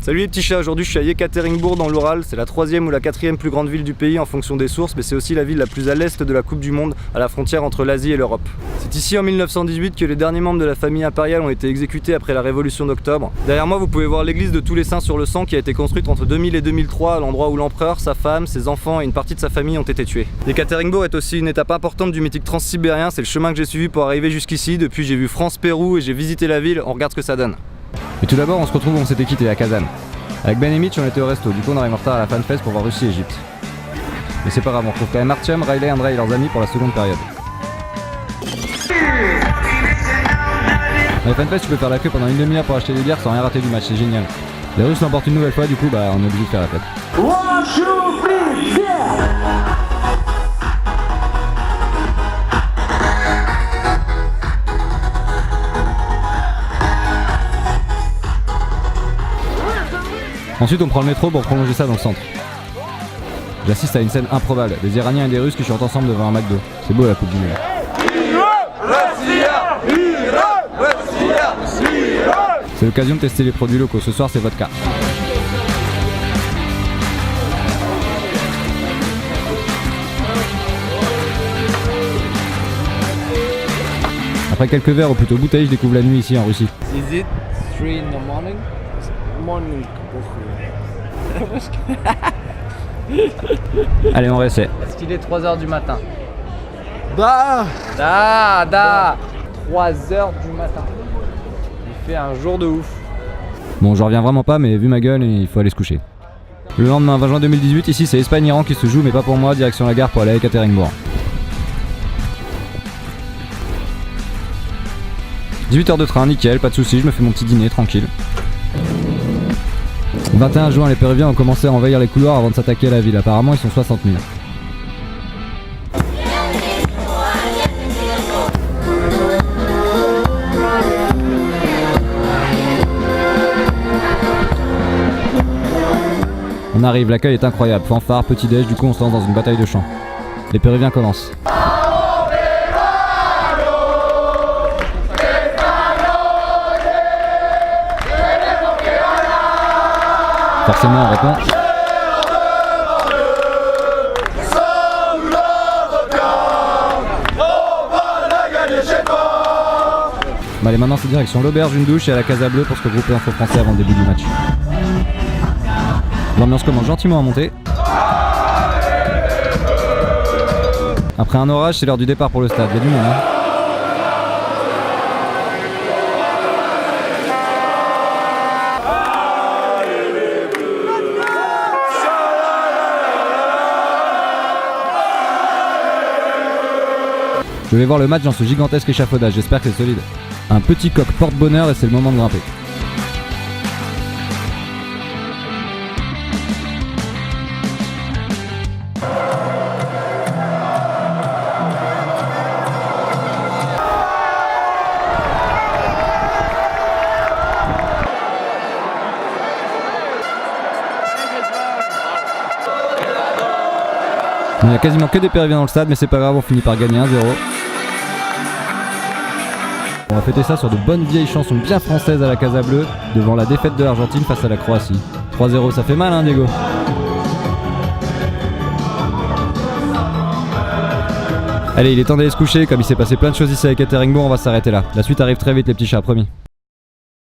Salut les petits chats, aujourd'hui je suis à Yekaterinbourg dans l'Oural, c'est la 3e ou la 4e plus grande ville du pays en fonction des sources, mais c'est aussi la ville la plus à l'est de la Coupe du Monde, à la frontière entre l'Asie et l'Europe. C'est ici en 1918 que les derniers membres de la famille impériale ont été exécutés après la révolution d'octobre. Derrière moi vous pouvez voir l'église de tous les saints sur le sang qui a été construite entre 2000 et 2003 à l'endroit où l'empereur, sa femme, ses enfants et une partie de sa famille ont été tués. Yekaterinbourg est aussi une étape importante du mythique transsibérien, c'est le chemin que j'ai suivi pour arriver jusqu'ici. Depuis j'ai vu France-Pérou et j'ai visité la ville, on regarde ce que ça donne. Et tout d'abord on se retrouve où on s'était quitté, à Kazan. Avec Ben et Mitch on était au resto, du coup on arrive en retard à la FanFest pour voir Russie-Égypte. Mais c'est pas grave, on retrouve quand même Artyom, Riley, Andrei et leurs amis pour la seconde période. À la FanFest tu peux faire la queue pendant une demi-heure pour acheter des bières sans rien rater du match, c'est génial. Les Russes l'emportent une nouvelle fois, du coup on est obligé de faire la fête. Ensuite on prend le métro pour prolonger ça dans le centre. J'assiste à une scène improbable, des Iraniens et des Russes qui chantent ensemble devant un McDo. C'est beau la Coupe du Monde. C'est l'occasion de tester les produits locaux, ce soir c'est vodka. Après quelques verres ou plutôt bouteilles, je découvre la nuit ici en Russie. Is it 3 in the morning? Morning. Allez on réessaie. Est-ce qu'il est 3h du matin? Bah 3h du matin. Il fait un jour de ouf. Bon j'en reviens vraiment pas mais vu ma gueule il faut aller se coucher. Le lendemain 20 juin 2018 ici c'est Espagne-Iran qui se joue mais pas pour moi, direction la gare pour aller à Yekaterinbourg. 18 heures de train, nickel, pas de soucis, je me fais mon petit dîner tranquille. 21 juin, les Péruviens ont commencé à envahir les couloirs avant de s'attaquer à la ville. Apparemment, ils sont 60 000. On arrive, l'accueil est incroyable. Fanfare, petit-déj, du coup on se lance dans une bataille de chants. Les Péruviens commencent. Forcément on répond. Bah allez maintenant c'est direction l'auberge, une douche et à la Casa Bleue pour se regrouper en faux français avant le début du match. L'ambiance commence gentiment à monter. Après un orage c'est l'heure du départ pour le stade, il y a du monde hein. Je vais voir le match dans ce gigantesque échafaudage, j'espère que c'est solide. Un petit coq porte bonheur et c'est le moment de grimper. Il n'y a quasiment que des Péruviens dans le stade mais c'est pas grave, on finit par gagner 1-0. On va fêter ça sur de bonnes vieilles chansons bien françaises à la Casa Bleue devant la défaite de l'Argentine face à la Croatie. 3-0, ça fait mal hein Diego? Allez, il est temps d'aller se coucher, comme il s'est passé plein de choses ici à Yekaterinbourg, on va s'arrêter là. La suite arrive très vite les petits chats, promis.